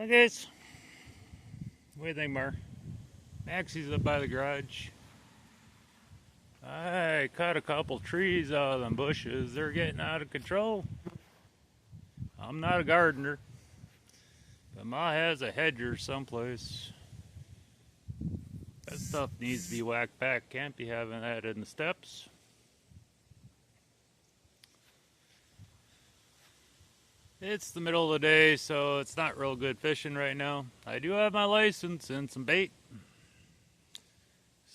Hi guys, what do you think, Mar? Maxie's up by the garage. I cut a couple trees out of them bushes. They're getting out of control. I'm not a gardener, but Ma has a hedger someplace. That stuff needs to be whacked back. Can't be having that in the steps. It's the middle of the day, so it's not real good fishing right now. I do have my license and some bait.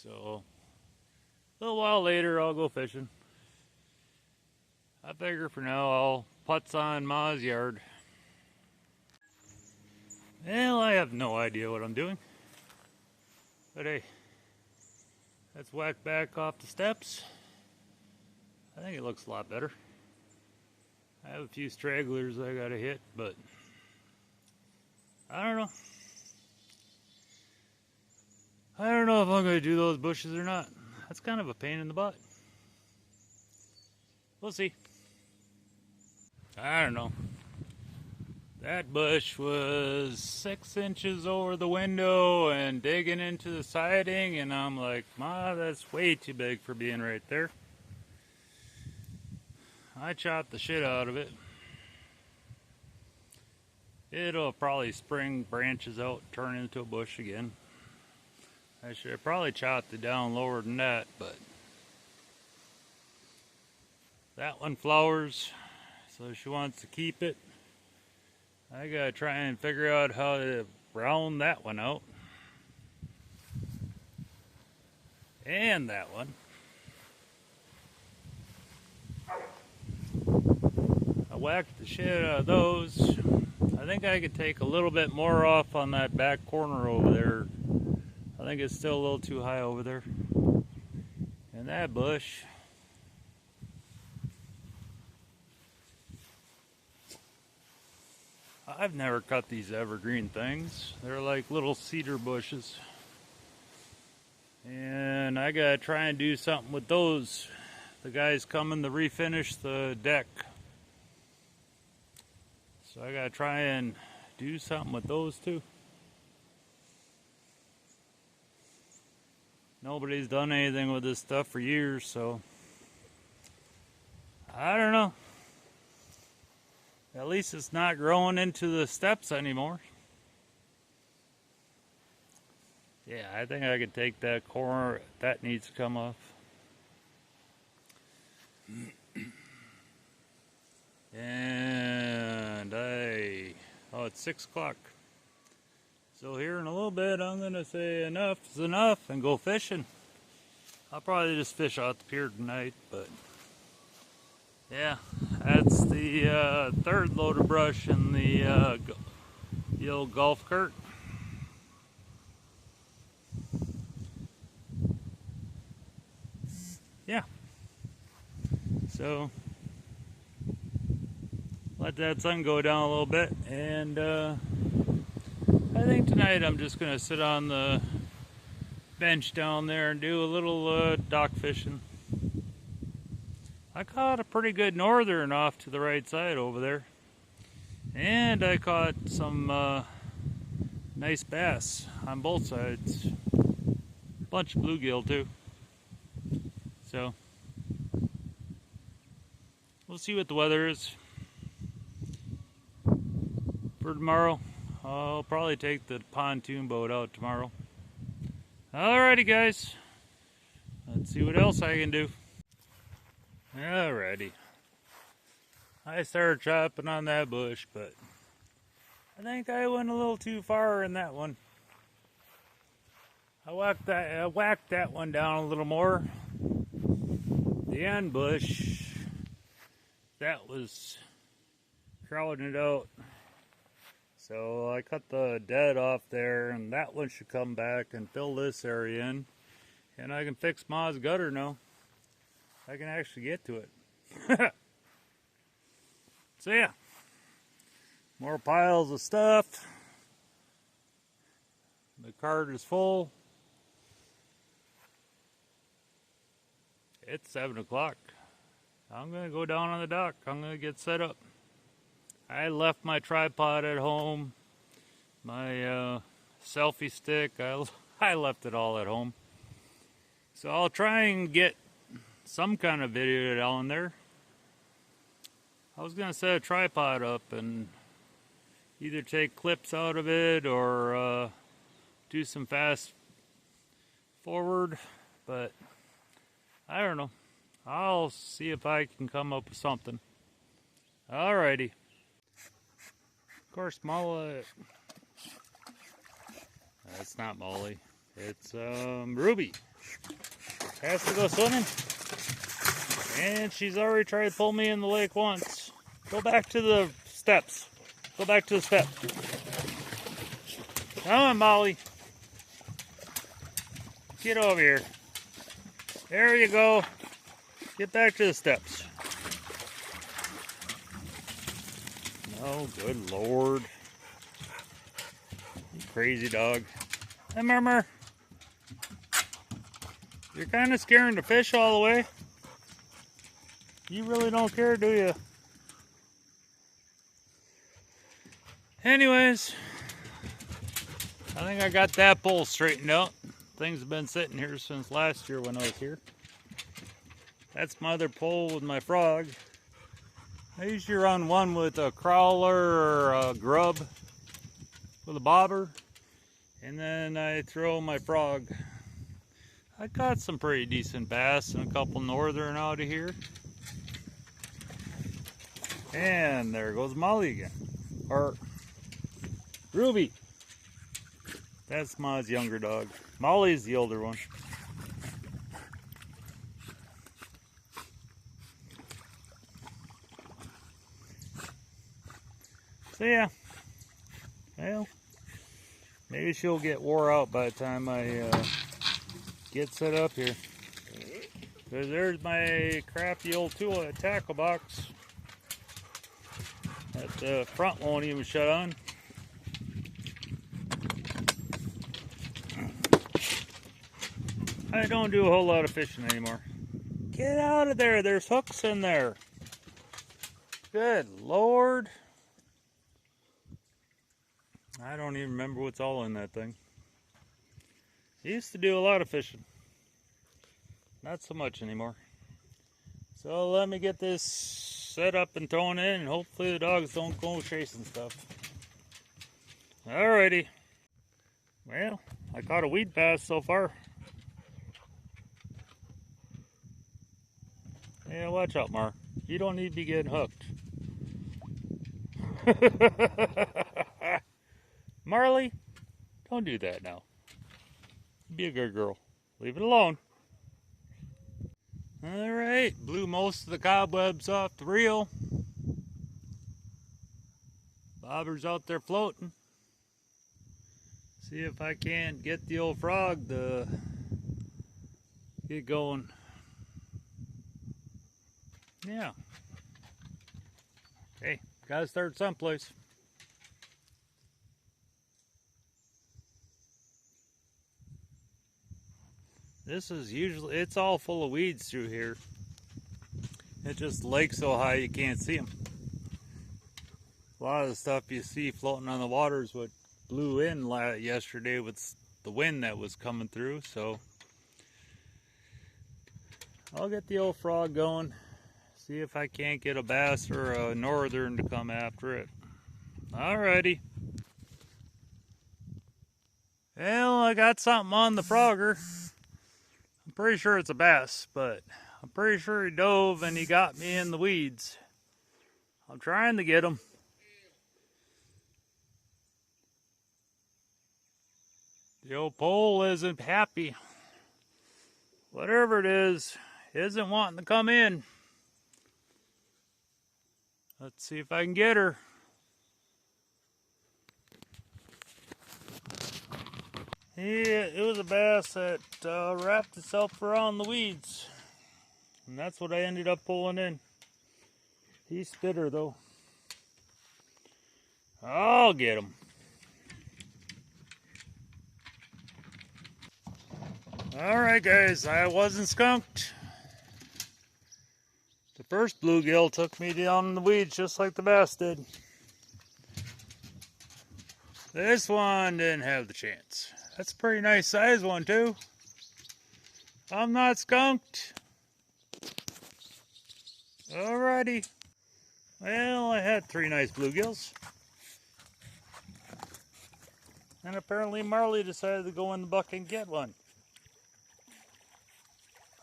So, a little while later, I'll go fishing. I figure for now, I'll putz on Ma's yard. Well, I have no idea what I'm doing. But hey, let's whack back off the steps. I think it looks a lot better. I have a few stragglers I gotta hit, but I don't know. I don't know if I'm gonna do those bushes or not. That's kind of a pain in the butt. We'll see. I don't know. That bush was 6 inches over the window and digging into the siding, and I'm like, Ma, that's way too big for being right there. I chopped the shit out of it. It'll probably spring branches out, turn into a bush again. I should have probably chopped it down lower than that, but that one flowers, so she wants to keep it. I gotta try and figure out how to round that one out. And that one. I whacked the shit out of those. I think I could take a little bit more off on that back corner over there. I think it's still a little too high over there. And that bush. I've never cut these evergreen things. They're like little cedar bushes. And I gotta try and do something with those. The guy's coming to refinish the deck. So I gotta try and do something with those too. Nobody's done anything with this stuff for years, so I don't know. At least it's not growing into the steps anymore. Yeah, I think I could take that corner. That needs to come off. And oh, it's 6 o'clock. So here in a little bit, I'm going to say enough is enough and go fishing. I'll probably just fish out the pier tonight, but yeah, that's the third load of brush in the old golf cart. Yeah. So let that sun go down a little bit, and I think tonight I'm just going to sit on the bench down there and do a little dock fishing. I caught a pretty good northern off to the right side over there. And I caught some nice bass on both sides. Bunch of bluegill too. So, we'll see what the weather is for tomorrow. I'll probably take the pontoon boat out tomorrow. Alrighty guys, let's see what else I can do. Alrighty. I started chopping on that bush, but I think I went a little too far in that one. I whacked that one down a little more. The end bush, that was crowding it out. So I cut the dead off there, and that one should come back and fill this area in. And I can fix Ma's gutter now. I can actually get to it. So yeah, more piles of stuff. The cart is full. It's 7 o'clock. I'm going to go down on the dock. I'm going to get set up. I left my tripod at home. My selfie stick, I left it all at home. So I'll try and get some kind of video down there. I was gonna set a tripod up and either take clips out of it or do some fast forward, but I don't know. I'll see if I can come up with something. Alrighty. Of course, Molly. That's not Molly. It's Ruby. Has to go swimming. And she's already tried to pull me in the lake once. Go back to the steps. Go back to the step. Come on, Molly. Get over here. There you go. Get back to the steps. Oh, good Lord. You crazy dog. Hey, Murmur. You're kind of scaring the fish all the way. You really don't care, do you? Anyways, I think I got that pole straightened out. Things have been sitting here since last year when I was here. That's my other pole with my frog. I usually run one with a crawler or a grub with a bobber, and then I throw my frog. I caught some pretty decent bass and a couple northern out of here. And there goes Molly again. Or Ruby. That's Ma's younger dog. Molly's the older one. So yeah. Well, maybe she'll get wore out by the time I get set up here. Because there's my crafty old tool tackle box. That front won't even shut on. I don't do a whole lot of fishing anymore. Get out of there, there's hooks in there. Good Lord. I don't even remember what's all in that thing. I used to do a lot of fishing. Not so much anymore. So let me get this set up and thrown in, and hopefully the dogs don't go chasing stuff. Alrighty. Well, I caught a weed bass so far. Yeah, watch out, Mar. You don't need to be getting hooked. Marley, don't do that now. Be a good girl. Leave it alone. Alright, blew most of the cobwebs off the reel. Bobber's out there floating. See if I can't get the old frog to get going. Yeah. Hey, gotta start someplace. This is usually, it's all full of weeds through here. It just lakes so high you can't see them. A lot of the stuff you see floating on the water is what blew in yesterday with the wind that was coming through. So I'll get the old frog going. See if I can't get a bass or a northern to come after it. Alrighty. Well, I got something on the frogger. I'm pretty sure it's a bass, but I'm pretty sure he dove and he got me in the weeds. I'm trying to get him. The old pole isn't happy. Whatever it is, isn't wanting to come in. Let's see if I can get her. Yeah, it was a bass that wrapped itself around the weeds. And that's what I ended up pulling in. He spit her though. I'll get him. Alright guys, I wasn't skunked. The first bluegill took me down in the weeds just like the bass did. This one didn't have the chance. That's a pretty nice size one too. I'm not skunked. Alrighty. Well, I had 3 nice bluegills. And apparently Marley decided to go in the bucket and get one.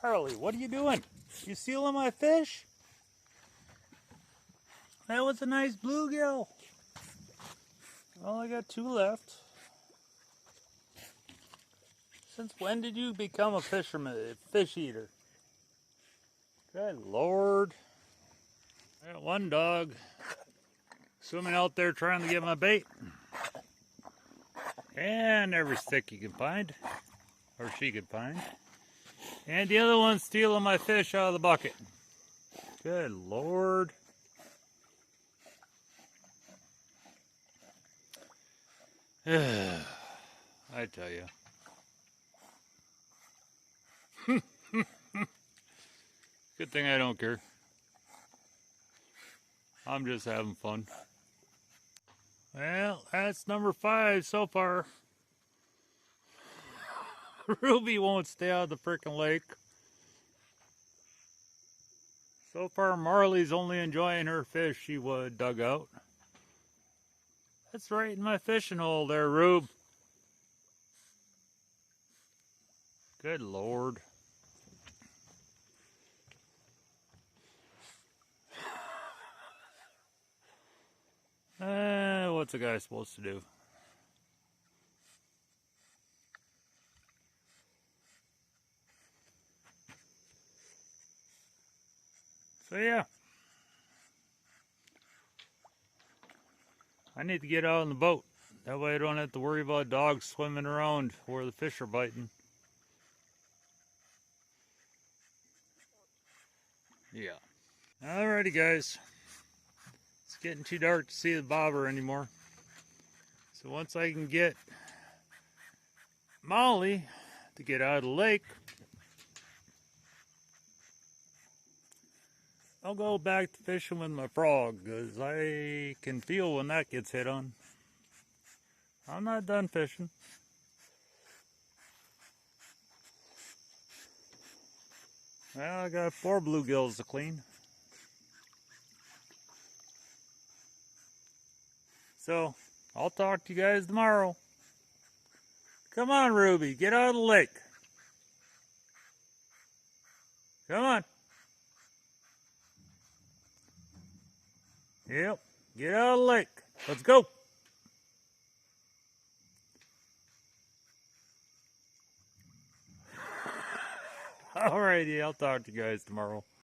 Marley, what are you doing? You stealing my fish? That was a nice bluegill. Well, I got 2 left. Since when did you become a fisherman, a fish eater? Good Lord. I got 1 dog swimming out there trying to get my bait. And every stick you can find, or she could find. And the other one's stealing my fish out of the bucket. Good Lord. I tell you. Good thing I don't care. I'm just having fun. Well, that's number 5 so far. Ruby won't stay out of the frickin' lake. So far, Marley's only enjoying her fish she dug out. That's right in my fishing hole there, Rube. Good Lord. What's a guy supposed to do? So yeah. I need to get out on the boat. That way I don't have to worry about dogs swimming around where the fish are biting. Yeah. Alrighty guys. It's getting too dark to see the bobber anymore. So once I can get Molly to get out of the lake, I'll go back to fishing with my frog, because I can feel when that gets hit on. I'm not done fishing. Well, I got 4 bluegills to clean. So, I'll talk to you guys tomorrow. Come on, Ruby, get out of the lake. Come on. Yep, get out of the lake. Let's go. Alrighty, I'll talk to you guys tomorrow.